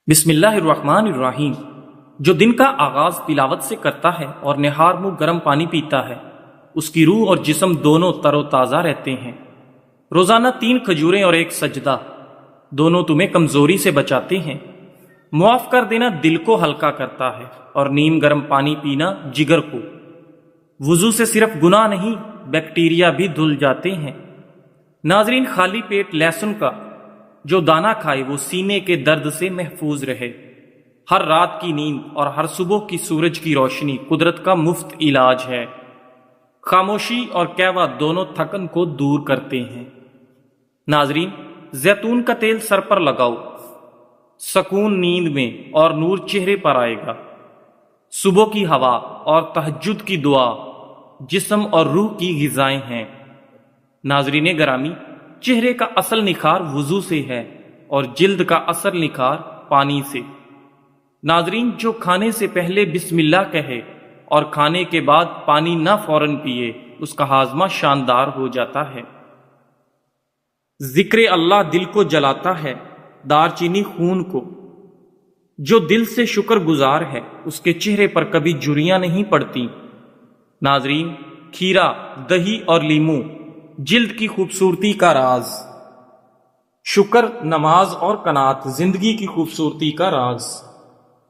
بسم اللہ الرحمن الرحیم۔ جو دن کا آغاز تلاوت سے کرتا ہے اور نہار منہ گرم پانی پیتا ہے، اس کی روح اور جسم دونوں تر و تازہ رہتے ہیں۔ روزانہ 3 کھجوریں اور 1 سجدہ دونوں تمہیں کمزوری سے بچاتے ہیں۔ معاف کر دینا دل کو ہلکا کرتا ہے اور نیم گرم پانی پینا جگر کو۔ وضو سے صرف گناہ نہیں، بیکٹیریا بھی دھل جاتے ہیں۔ ناظرین، خالی پیٹ لہسن کا جو دانہ کھائے وہ سینے کے درد سے محفوظ رہے۔ ہر رات کی نیند اور ہر صبح کی سورج کی روشنی قدرت کا مفت علاج ہے۔ خاموشی اور قہوہ دونوں تھکن کو دور کرتے ہیں۔ ناظرین، زیتون کا تیل سر پر لگاؤ، سکون نیند میں اور نور چہرے پر آئے گا۔ صبح کی ہوا اور تہجد کی دعا جسم اور روح کی غذائیں ہیں۔ ناظرین گرامی، چہرے کا اصل نکھار وضو سے ہے اور جلد کا اصل نکھار پانی سے۔ ناظرین، جو کھانے سے پہلے بسم اللہ کہے اور کھانے کے بعد پانی نہ فوراً پیے، اس کا ہاضمہ شاندار ہو جاتا ہے۔ ذکر اللہ دل کو جلاتا ہے، دار چینی خون کو۔ جو دل سے شکر گزار ہے، اس کے چہرے پر کبھی جھریاں نہیں پڑتی۔ ناظرین، کھیرا، دہی اور لیموں جلد کی خوبصورتی کا راز۔ شکر، نماز اور قناعت زندگی کی خوبصورتی کا راز۔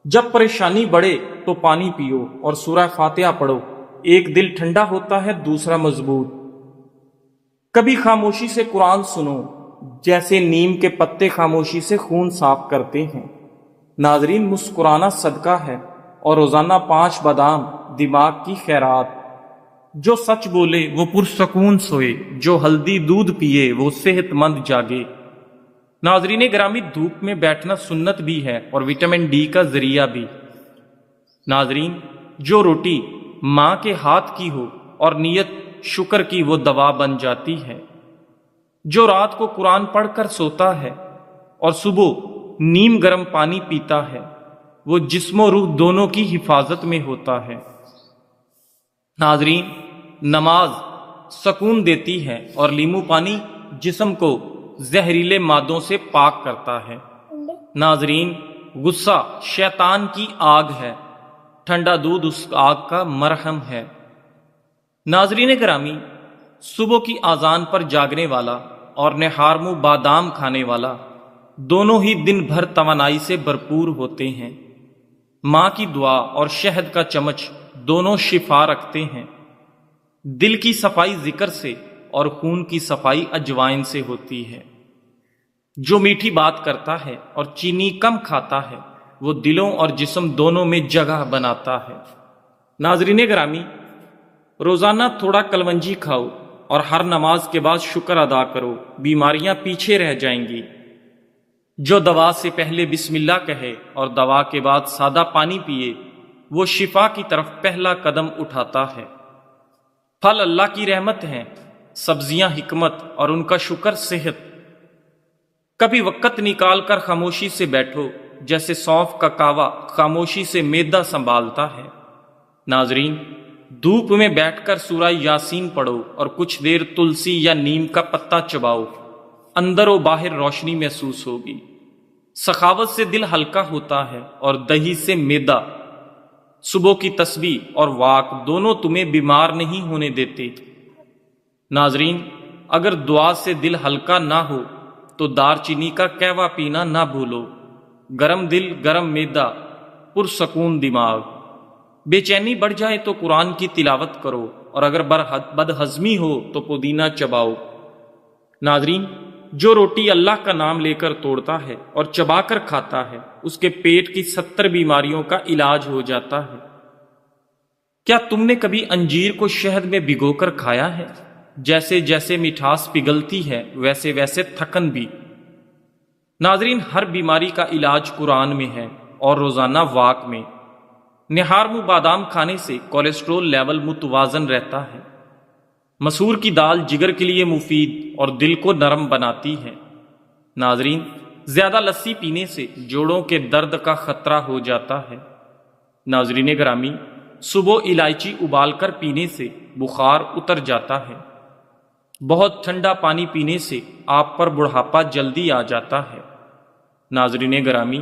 جب پریشانی بڑھے تو پانی پیو اور سورہ فاتحہ پڑھو، ایک دل ٹھنڈا ہوتا ہے، دوسرا مضبوط۔ کبھی خاموشی سے قرآن سنو، جیسے نیم کے پتے خاموشی سے خون صاف کرتے ہیں۔ ناظرین، مسکرانا صدقہ ہے اور روزانہ 5 بادام دماغ کی خیرات۔ جو سچ بولے وہ پرسکون سوئے، جو ہلدی دودھ پیے وہ صحت مند جاگے۔ ناظرین گرامی، دھوپ میں بیٹھنا سنت بھی ہے اور وٹامن ڈی کا ذریعہ بھی۔ ناظرین، جو روٹی ماں کے ہاتھ کی ہو اور نیت شکر کی، وہ دوا بن جاتی ہے۔ جو رات کو قرآن پڑھ کر سوتا ہے اور صبح نیم گرم پانی پیتا ہے، وہ جسم و روح دونوں کی حفاظت میں ہوتا ہے۔ ناظرین، نماز سکون دیتی ہے اور لیمو پانی جسم کو زہریلے مادوں سے پاک کرتا ہے۔ ناظرین، غصہ شیطان کی آگ ہے، ٹھنڈا دودھ اس آگ کا مرہم ہے۔ ناظرین گرامی، صبح کی اذان پر جاگنے والا اور نہار منہ بادام کھانے والا دونوں ہی دن بھر توانائی سے بھرپور ہوتے ہیں۔ ماں کی دعا اور شہد کا چمچ دونوں شفا رکھتے ہیں۔ دل کی صفائی ذکر سے اور خون کی صفائی اجوائن سے ہوتی ہے۔ جو میٹھی بات کرتا ہے اور چینی کم کھاتا ہے، وہ دلوں اور جسم دونوں میں جگہ بناتا ہے۔ ناظرین گرامی، روزانہ تھوڑا کلونجی کھاؤ اور ہر نماز کے بعد شکر ادا کرو، بیماریاں پیچھے رہ جائیں گی۔ جو دوا سے پہلے بسم اللہ کہے اور دوا کے بعد سادہ پانی پیے، وہ شفا کی طرف پہلا قدم اٹھاتا ہے۔ پھل اللہ کی رحمت ہیں، سبزیاں حکمت اور ان کا شکر صحت۔ کبھی وقت نکال کر خاموشی سے بیٹھو، جیسے سونف کا کاوا خاموشی سے معدہ سنبھالتا ہے۔ ناظرین، دھوپ میں بیٹھ کر سورہ یاسین پڑھو اور کچھ دیر تلسی یا نیم کا پتا چباؤ، اندر و باہر روشنی محسوس ہوگی۔ سخاوت سے دل ہلکا ہوتا ہے اور دہی سے معدہ۔ صبح کی تسبیح اور واک دونوں تمہیں بیمار نہیں ہونے دیتے۔ ناظرین، اگر دعا سے دل ہلکا نہ ہو تو دار چینی کا قہوہ پینا نہ بھولو۔ گرم دل، گرم معدہ، پرسکون دماغ۔ بے چینی بڑھ جائے تو قرآن کی تلاوت کرو اور اگر بدہضمی ہو تو پودینہ چباؤ۔ ناظرین، جو روٹی اللہ کا نام لے کر توڑتا ہے اور چبا کر کھاتا ہے، اس کے پیٹ کی 70 بیماریوں کا علاج ہو جاتا ہے۔ کیا تم نے کبھی انجیر کو شہد میں بھگو کر کھایا ہے؟ جیسے جیسے مٹھاس پگھلتی ہے، ویسے ویسے تھکن بھی۔ ناظرین، ہر بیماری کا علاج قرآن میں ہے اور روزانہ واک میں۔ نہار منہ بادام کھانے سے کولیسٹرول لیول متوازن رہتا ہے۔ مسور کی دال جگر کے لیے مفید اور دل کو نرم بناتی ہے۔ ناظرین، زیادہ لسی پینے سے جوڑوں کے درد کا خطرہ ہو جاتا ہے۔ ناظرین گرامی، صبح الائچی ابال کر پینے سے بخار اتر جاتا ہے۔ بہت ٹھنڈا پانی پینے سے آپ پر بڑھاپا جلدی آ جاتا ہے۔ ناظرین گرامی،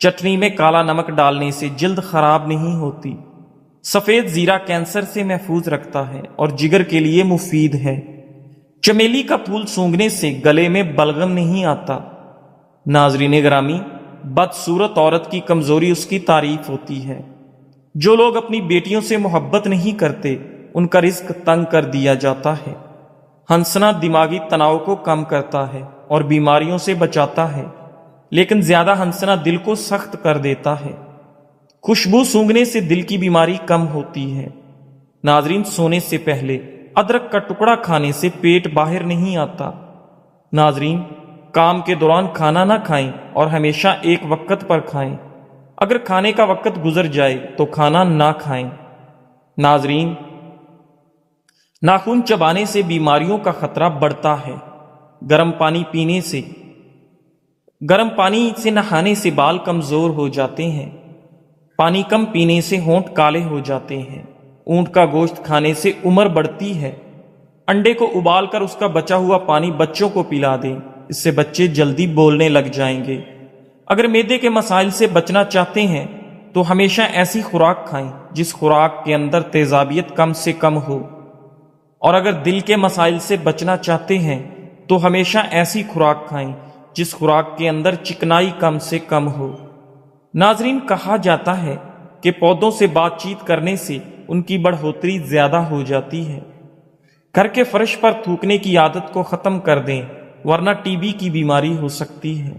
چٹنی میں کالا نمک ڈالنے سے جلد خراب نہیں ہوتی۔ سفید زیرہ کینسر سے محفوظ رکھتا ہے اور جگر کے لیے مفید ہے۔ چمیلی کا پھول سونگھنے سے گلے میں بلغم نہیں آتا۔ ناظرین گرامی، بدصورت عورت کی کمزوری اس کی تعریف ہوتی ہے۔ جو لوگ اپنی بیٹیوں سے محبت نہیں کرتے ان کا رزق تنگ کر دیا جاتا ہے۔ ہنسنا دماغی تناؤ کو کم کرتا ہے اور بیماریوں سے بچاتا ہے، لیکن زیادہ ہنسنا دل کو سخت کر دیتا ہے۔ خوشبو سونگھنے سے دل کی بیماری کم ہوتی ہے۔ ناظرین، سونے سے پہلے ادرک کا ٹکڑا کھانے سے پیٹ باہر نہیں آتا۔ ناظرین، کام کے دوران کھانا نہ کھائیں اور ہمیشہ ایک وقت پر کھائیں۔ اگر کھانے کا وقت گزر جائے تو کھانا نہ کھائیں۔ ناظرین، ناخن چبانے سے بیماریوں کا خطرہ بڑھتا ہے۔ گرم پانی سے نہانے سے بال کمزور ہو جاتے ہیں۔ پانی کم پینے سے ہونٹ کالے ہو جاتے ہیں۔ اونٹ کا گوشت کھانے سے عمر بڑھتی ہے۔ انڈے کو ابال کر اس کا بچا ہوا پانی بچوں کو پلا دیں، اس سے بچے جلدی بولنے لگ جائیں گے۔ اگر معدے کے مسائل سے بچنا چاہتے ہیں تو ہمیشہ ایسی خوراک کھائیں جس خوراک کے اندر تیزابیت کم سے کم ہو، اور اگر دل کے مسائل سے بچنا چاہتے ہیں تو ہمیشہ ایسی خوراک کھائیں جس خوراک کے اندر چکنائی کم سے کم ہو۔ ناظرین، کہا جاتا ہے کہ پودوں سے بات چیت کرنے سے ان کی بڑھوتری زیادہ ہو جاتی ہے۔ گھر کے فرش پر تھوکنے کی عادت کو ختم کر دیں، ورنہ ٹی بی کی بیماری ہو سکتی ہے۔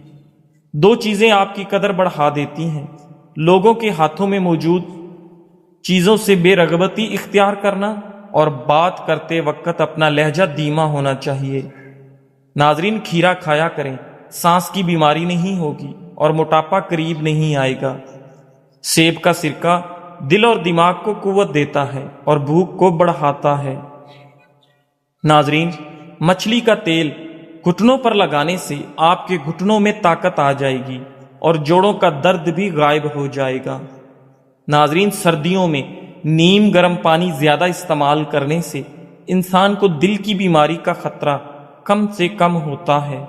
دو چیزیں آپ کی قدر بڑھا دیتی ہیں: لوگوں کے ہاتھوں میں موجود چیزوں سے بے رغبتی اختیار کرنا اور بات کرتے وقت اپنا لہجہ دھیما ہونا چاہیے۔ ناظرین، کھیرا کھایا کریں، سانس کی بیماری نہیں ہوگی اور موٹاپا قریب نہیں آئے گا۔ سیب کا سرکہ دل اور دماغ کو قوت دیتا ہے اور بھوک کو بڑھاتا ہے۔ ناظرین، مچھلی کا تیل گھٹنوں پر لگانے سے آپ کے گھٹنوں میں طاقت آ جائے گی اور جوڑوں کا درد بھی غائب ہو جائے گا۔ ناظرین، سردیوں میں نیم گرم پانی زیادہ استعمال کرنے سے انسان کو دل کی بیماری کا خطرہ کم سے کم ہوتا ہے۔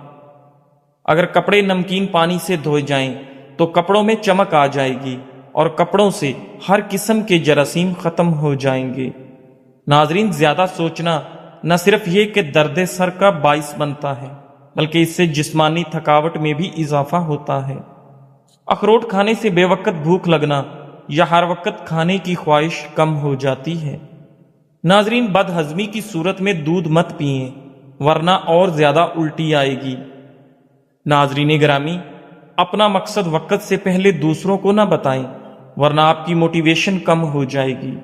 اگر کپڑے نمکین پانی سے دھوئے جائیں تو کپڑوں میں چمک آ جائے گی اور کپڑوں سے ہر قسم کے جراثیم ختم ہو جائیں گے۔ ناظرین، زیادہ سوچنا نہ صرف یہ کہ درد سر کا باعث بنتا ہے، بلکہ اس سے جسمانی تھکاوٹ میں بھی اضافہ ہوتا ہے۔ اخروٹ کھانے سے بے وقت بھوک لگنا یا ہر وقت کھانے کی خواہش کم ہو جاتی ہے۔ ناظرین، بد ہضمی کی صورت میں دودھ مت پئیں، ورنہ اور زیادہ الٹی آئے گی۔ ناظرین گرامی، اپنا مقصد وقت سے پہلے دوسروں کو نہ بتائیں، ورنہ آپ کی موٹیویشن کم ہو جائے گی۔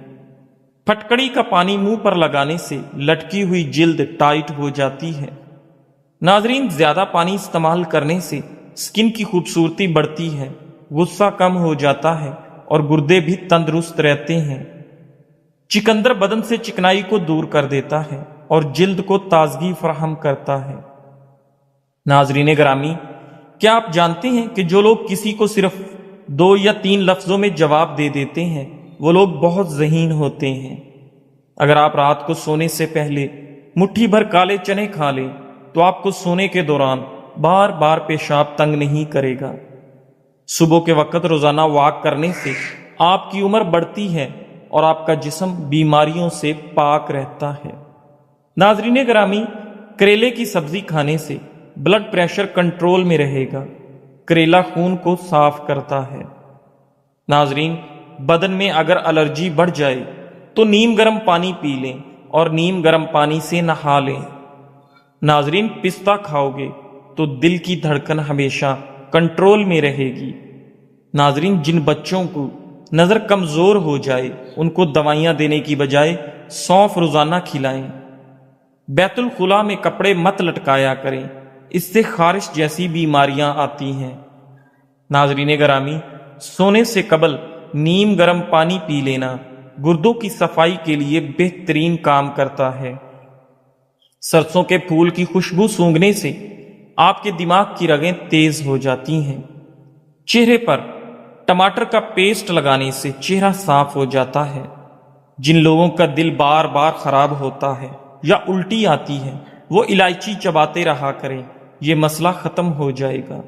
پھٹکڑی کا پانی منہ پر لگانے سے لٹکی ہوئی جلد ٹائٹ ہو جاتی ہے۔ ناظرین، زیادہ پانی استعمال کرنے سے سکن کی خوبصورتی بڑھتی ہے، غصہ کم ہو جاتا ہے اور گردے بھی تندرست رہتے ہیں۔ چقندر بدن سے چکنائی کو دور کر دیتا ہے اور جلد کو تازگی فراہم کرتا ہے۔ ناظرین گرامی، کیا آپ جانتے ہیں کہ جو لوگ کسی کو صرف 2 یا 3 لفظوں میں جواب دے دیتے ہیں وہ لوگ بہت ذہین ہوتے ہیں؟ اگر آپ رات کو سونے سے پہلے مٹھی بھر کالے چنے کھا لیں تو آپ کو سونے کے دوران بار بار پیشاب تنگ نہیں کرے گا۔ صبح کے وقت روزانہ واک کرنے سے آپ کی عمر بڑھتی ہے اور آپ کا جسم بیماریوں سے پاک رہتا ہے۔ ناظرین گرامی، کریلے کی سبزی کھانے سے بلڈ پریشر کنٹرول میں رہے گا۔ کریلا خون کو صاف کرتا ہے۔ ناظرین، بدن میں اگر الرجی بڑھ جائے تو نیم گرم پانی پی لیں اور نیم گرم پانی سے نہا لیں۔ ناظرین، پستہ کھاؤ گے تو دل کی دھڑکن ہمیشہ کنٹرول میں رہے گی۔ ناظرین، جن بچوں کو نظر کمزور ہو جائے ان کو دوائیاں دینے کی بجائے سونف روزانہ کھلائیں۔ بیت الخلاء میں کپڑے مت لٹکایا کریں، اس سے خارش جیسی بیماریاں آتی ہیں۔ ناظرین گرامی، سونے سے قبل نیم گرم پانی پی لینا گردوں کی صفائی کے لیے بہترین کام کرتا ہے۔ سرسوں کے پھول کی خوشبو سونگھنے سے آپ کے دماغ کی رگیں تیز ہو جاتی ہیں۔ چہرے پر ٹماٹر کا پیسٹ لگانے سے چہرہ صاف ہو جاتا ہے۔ جن لوگوں کا دل بار بار خراب ہوتا ہے یا الٹی آتی ہے وہ الائچی چباتے رہا کریں، یہ مسئلہ ختم ہو جائے گا۔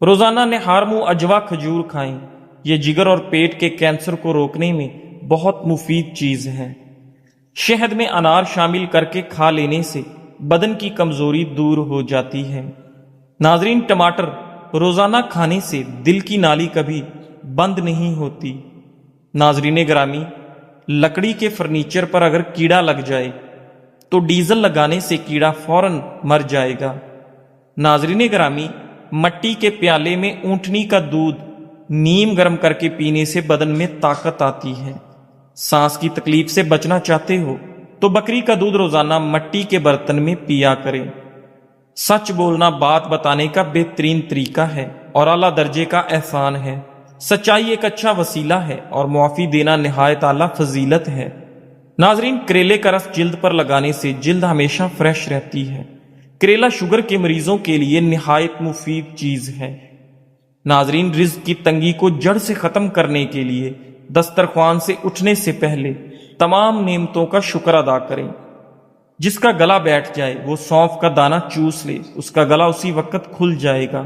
روزانہ نہار منہ اجوا کھجور کھائیں، یہ جگر اور پیٹ کے کینسر کو روکنے میں بہت مفید چیز ہے۔ شہد میں انار شامل کر کے کھا لینے سے بدن کی کمزوری دور ہو جاتی ہے۔ ناظرین، ٹماٹر روزانہ کھانے سے دل کی نالی کبھی بند نہیں ہوتی۔ ناظرین گرامی، لکڑی کے فرنیچر پر اگر کیڑا لگ جائے تو ڈیزل لگانے سے کیڑا فوراً مر جائے گا۔ ناظرین گرامی، مٹی کے پیالے میں اونٹنی کا دودھ نیم گرم کر کے پینے سے بدن میں طاقت آتی ہے۔ سانس کی تکلیف سے بچنا چاہتے ہو تو بکری کا دودھ روزانہ مٹی کے برتن میں پیا کریں۔ سچ بولنا بات بتانے کا بہترین طریقہ ہے اور اعلیٰ درجے کا احسان ہے۔ سچائی ایک اچھا وسیلہ ہے اور معافی دینا نہایت اعلیٰ فضیلت ہے۔ ناظرین، کریلے کا رس جلد پر لگانے سے جلد ہمیشہ فریش رہتی ہے۔ کریلا شوگر کے مریضوں کے لیے نہایت مفید چیز ہے۔ ناظرین، رزق کی تنگی کو جڑ سے ختم کرنے کے لیے دسترخوان سے اٹھنے سے پہلے تمام نعمتوں کا شکر ادا کریں۔ جس کا گلا بیٹھ جائے وہ سونف کا دانہ چوس لے، اس کا گلا اسی وقت کھل جائے گا۔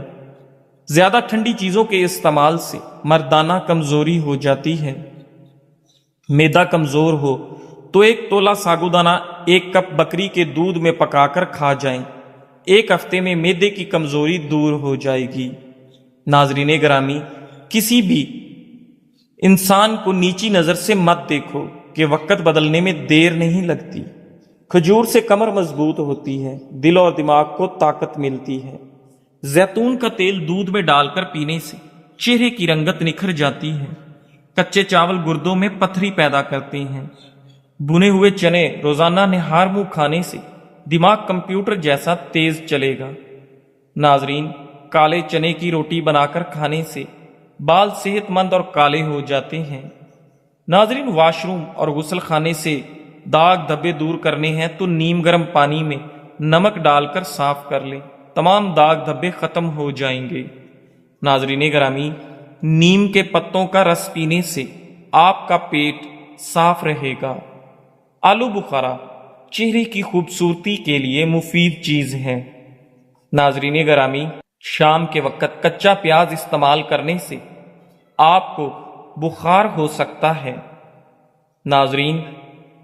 زیادہ ٹھنڈی چیزوں کے استعمال سے مردانہ کمزوری ہو جاتی ہے۔ معدہ کمزور ہو تو 1 تولہ ساگودانہ 1 کپ بکری کے دودھ میں پکا کر کھا جائیں، 1 ہفتے میں معدے کی کمزوری دور ہو جائے گی۔ ناظرین گرامی، کسی بھی انسان کو نیچی نظر سے مت دیکھو کہ وقت بدلنے میں دیر نہیں لگتی۔ کھجور سے کمر مضبوط ہوتی ہے، دل اور دماغ کو طاقت ملتی ہے۔ زیتون کا تیل دودھ میں ڈال کر پینے سے چہرے کی رنگت نکھر جاتی ہے۔ کچے چاول گردوں میں پتھری پیدا کرتے ہیں۔ بنے ہوئے چنے روزانہ نہار منہ کھانے سے دماغ کمپیوٹر جیسا تیز چلے گا۔ ناظرین، کالے چنے کی روٹی بنا کر کھانے سے بال صحت مند اور کالے ہو جاتے ہیں۔ ناظرین، واش روم اور غسل خانے سے داغ دھبے دور کرنے ہیں تو نیم گرم پانی میں نمک ڈال کر صاف کر لیں، تمام داغ دھبے ختم ہو جائیں گے۔ ناظرین گرامی، نیم کے پتوں کا رس پینے سے آپ کا پیٹ صاف رہے گا۔ آلو بخارا چہرے کی خوبصورتی کے لیے مفید چیز ہے۔ ناظرین گرامی، شام کے وقت کچا پیاز استعمال کرنے سے آپ کو بخار ہو سکتا ہے۔ ناظرین،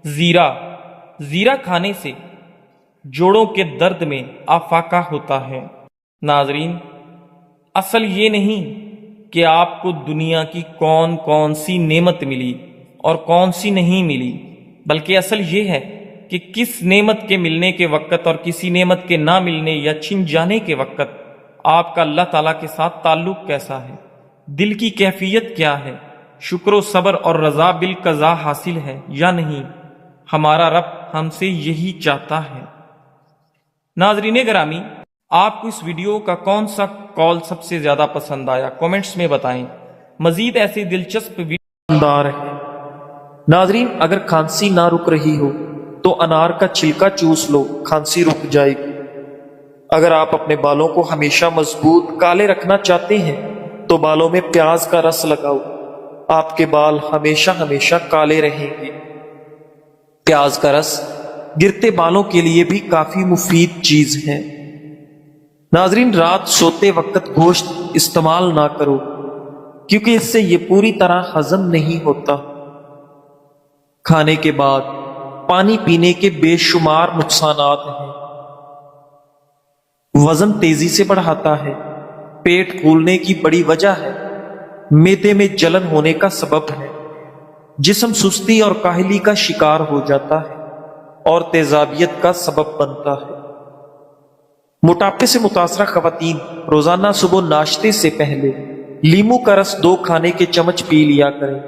زیرہ کھانے سے جوڑوں کے درد میں افاقہ ہوتا ہے۔ ناظرین، اصل یہ نہیں کہ آپ کو دنیا کی کون سی نعمت ملی اور کون سی نہیں ملی، بلکہ اصل یہ ہے کہ کس نعمت کے ملنے کے وقت اور کسی نعمت کے نہ ملنے یا چھن جانے کے وقت آپ کا اللہ تعالیٰ کے ساتھ تعلق کیسا ہے، دل کی کیفیت کیا ہے، شکر و صبر اور رضا بالقضاء حاصل ہے یا نہیں۔ ہمارا رب ہم سے یہی چاہتا ہے۔ ناظرین گرامی، آپ کو اس ویڈیو کا کون سا قول سب سے زیادہ پسند آیا کامنٹس میں بتائیں۔ مزید ایسے دلچسپ ویڈیو ہے۔ ناظرین، اگر کھانسی نہ رک رہی ہو تو انار کا چھلکا چوس لو، کھانسی رک جائے گی۔ اگر آپ اپنے بالوں کو ہمیشہ مضبوط کالے رکھنا چاہتے ہیں تو بالوں میں پیاز کا رس لگاؤ، آپ کے بال ہمیشہ کالے رہیں گے۔ پیاز کا رس گرتے بالوں کے لیے بھی کافی مفید چیز ہے۔ ناظرین، رات سوتے وقت گوشت استعمال نہ کرو کیونکہ اس سے یہ پوری طرح ہضم نہیں ہوتا۔ کھانے کے بعد پانی پینے کے بے شمار نقصانات ہیں۔ وزن تیزی سے بڑھاتا ہے، پیٹ پھولنے کی بڑی وجہ ہے، معدے میں جلن ہونے کا سبب ہے، جسم سستی اور کاہلی کا شکار ہو جاتا ہے اور تیزابیت کا سبب بنتا ہے۔ موٹاپے سے متاثرہ خواتین روزانہ صبح ناشتے سے پہلے لیمو کا رس 2 کھانے کے چمچ پی لیا کریں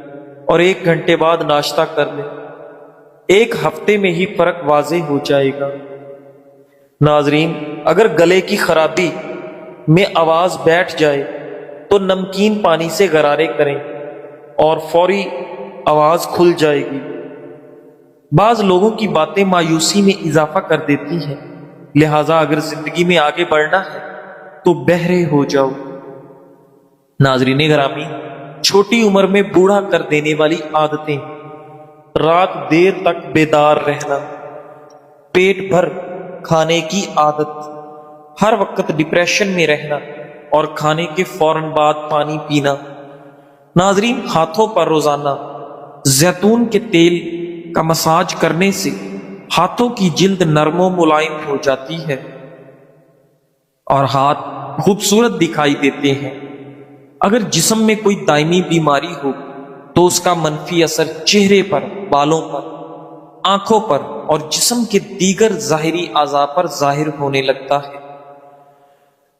اور 1 گھنٹے بعد ناشتہ کر لیں۔ 1 ہفتے میں ہی فرق واضح ہو جائے گا۔ ناظرین، اگر گلے کی خرابی میں آواز بیٹھ جائے تو نمکین پانی سے غرارے کریں اور فوری آواز کھل جائے گی۔ بعض لوگوں کی باتیں مایوسی میں اضافہ کر دیتی ہیں، لہٰذا اگر زندگی میں آگے بڑھنا ہے تو بہرے ہو جاؤ۔ ناظرین گرامی، چھوٹی عمر میں بوڑھا کر دینے والی عادتیں: رات دیر تک بیدار رہنا، پیٹ بھر کھانے کی عادت، ہر وقت ڈپریشن میں رہنا اور کھانے کے فوراً بعد پانی پینا۔ ناظرین، ہاتھوں پر روزانہ زیتون کے تیل کا مساج کرنے سے ہاتھوں کی جلد نرم و ملائم ہو جاتی ہے اور ہاتھ خوبصورت دکھائی دیتے ہیں۔ اگر جسم میں کوئی دائمی بیماری ہو تو اس کا منفی اثر چہرے پر، بالوں پر، آنکھوں پر اور جسم کے دیگر ظاہری اعضاء پر ظاہر ہونے لگتا ہے۔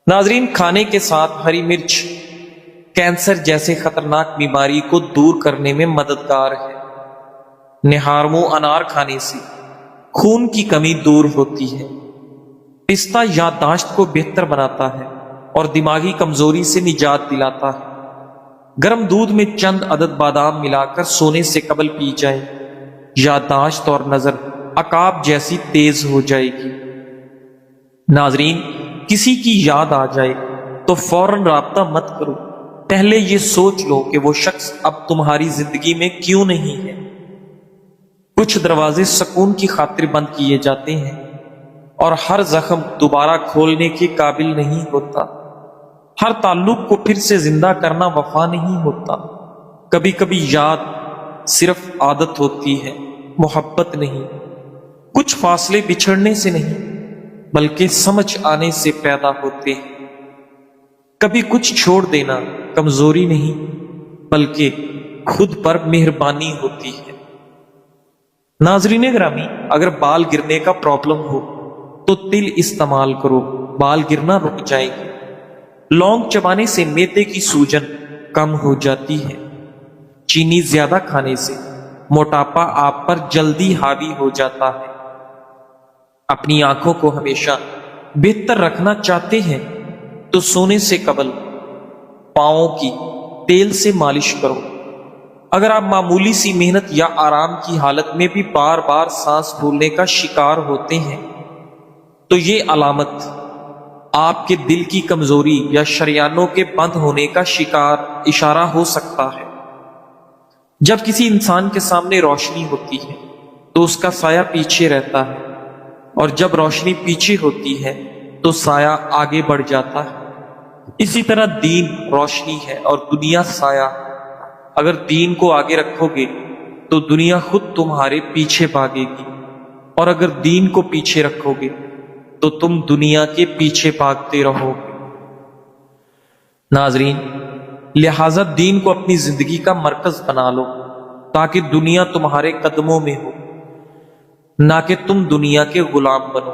ناظرین، کھانے کے ساتھ ہری مرچ کینسر جیسے خطرناک بیماری کو دور کرنے میں مددگار ہے۔ نہارمو انار کھانے سے خون کی کمی دور ہوتی ہے۔ پستہ یادداشت کو بہتر بناتا ہے اور دماغی کمزوری سے نجات دلاتا ہے۔ گرم دودھ میں چند عدد بادام ملا کر سونے سے قبل پی جائیں، یادداشت اور نظر عقاب جیسی تیز ہو جائے گی۔ ناظرین، کسی کی یاد آ جائے تو فوراً رابطہ مت کرو، پہلے یہ سوچ لو کہ وہ شخص اب تمہاری زندگی میں کیوں نہیں ہے۔ کچھ دروازے سکون کی خاطر بند کیے جاتے ہیں اور ہر زخم دوبارہ کھولنے کے قابل نہیں ہوتا۔ ہر تعلق کو پھر سے زندہ کرنا وفا نہیں ہوتا۔ کبھی کبھی یاد صرف عادت ہوتی ہے، محبت نہیں۔ کچھ فاصلے بچھڑنے سے نہیں بلکہ سمجھ آنے سے پیدا ہوتے ہیں۔ کبھی کچھ چھوڑ دینا کمزوری نہیں بلکہ خود پر مہربانی ہوتی ہے۔ ناظرین گرامی، اگر بال گرنے کا پرابلم ہو تو تل استعمال کرو، بال گرنا رک جائیں گے۔ لونگ چبانے سے معدے کی سوجن کم ہو جاتی ہے۔ چینی زیادہ کھانے سے موٹاپا آپ پر جلدی حاوی ہو جاتا ہے۔ اپنی آنکھوں کو ہمیشہ بہتر رکھنا چاہتے ہیں تو سونے سے قبل پاؤں کی تیل سے مالش کرو۔ اگر آپ معمولی سی محنت یا آرام کی حالت میں بھی بار بار سانس پھولنے کا شکار ہوتے ہیں تو یہ علامت آپ کے دل کی کمزوری یا شریانوں کے بند ہونے کا اشارہ ہو سکتا ہے۔ جب کسی انسان کے سامنے روشنی ہوتی ہے تو اس کا سایہ پیچھے رہتا ہے، اور جب روشنی پیچھے ہوتی ہے تو سایہ آگے بڑھ جاتا ہے۔ اسی طرح دین روشنی ہے اور دنیا سایہ۔ اگر دین کو آگے رکھو گے تو دنیا خود تمہارے پیچھے بھاگے گی، اور اگر دین کو پیچھے رکھو گے تو تم دنیا کے پیچھے بھاگتے رہو گے۔ ناظرین، لہذا دین کو اپنی زندگی کا مرکز بنا لو تاکہ دنیا تمہارے قدموں میں ہو، نہ کہ تم دنیا کے غلام بنو۔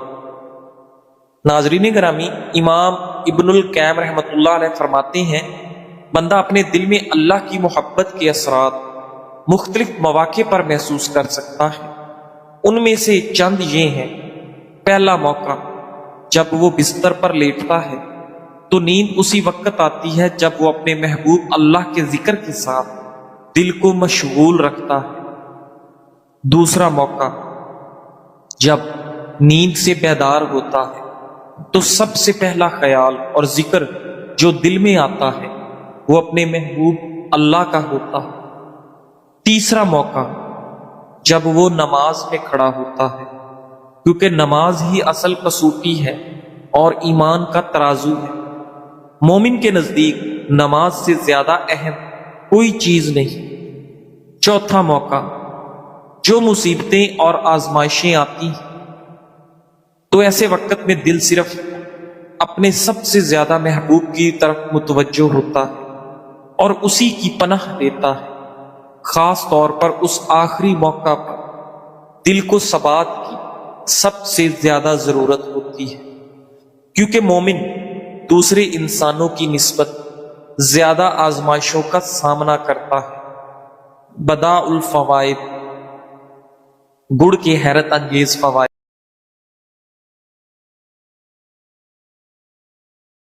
ناظرین گرامی، امام ابن القیم رحمۃ اللہ علیہ فرماتے ہیں، بندہ اپنے دل میں اللہ کی محبت کے اثرات مختلف مواقع پر محسوس کر سکتا ہے۔ ان میں سے چند یہ ہیں۔ پہلا موقع، جب وہ بستر پر لیٹتا ہے تو نیند اسی وقت آتی ہے جب وہ اپنے محبوب اللہ کے ذکر کے ساتھ دل کو مشغول رکھتا ہے۔ دوسرا موقع، جب نیند سے بیدار ہوتا ہے تو سب سے پہلا خیال اور ذکر جو دل میں آتا ہے وہ اپنے محبوب اللہ کا ہوتا ہے۔ تیسرا موقع، جب وہ نماز میں کھڑا ہوتا ہے، کیونکہ نماز ہی اصل کسوٹی ہے اور ایمان کا ترازو ہے۔ مومن کے نزدیک نماز سے زیادہ اہم کوئی چیز نہیں۔ چوتھا موقع، جو مصیبتیں اور آزمائشیں آتی ہیں تو ایسے وقت میں دل صرف اپنے سب سے زیادہ محبوب کی طرف متوجہ ہوتا ہے اور اسی کی پناہ لیتا ہے۔ خاص طور پر اس آخری موقع پر دل کو ثبات کی سب سے زیادہ ضرورت ہوتی ہے، کیونکہ مومن دوسرے انسانوں کی نسبت زیادہ آزمائشوں کا سامنا کرتا ہے۔ بداء الفوائد، گڑ کے حیرت انگیز فوائد۔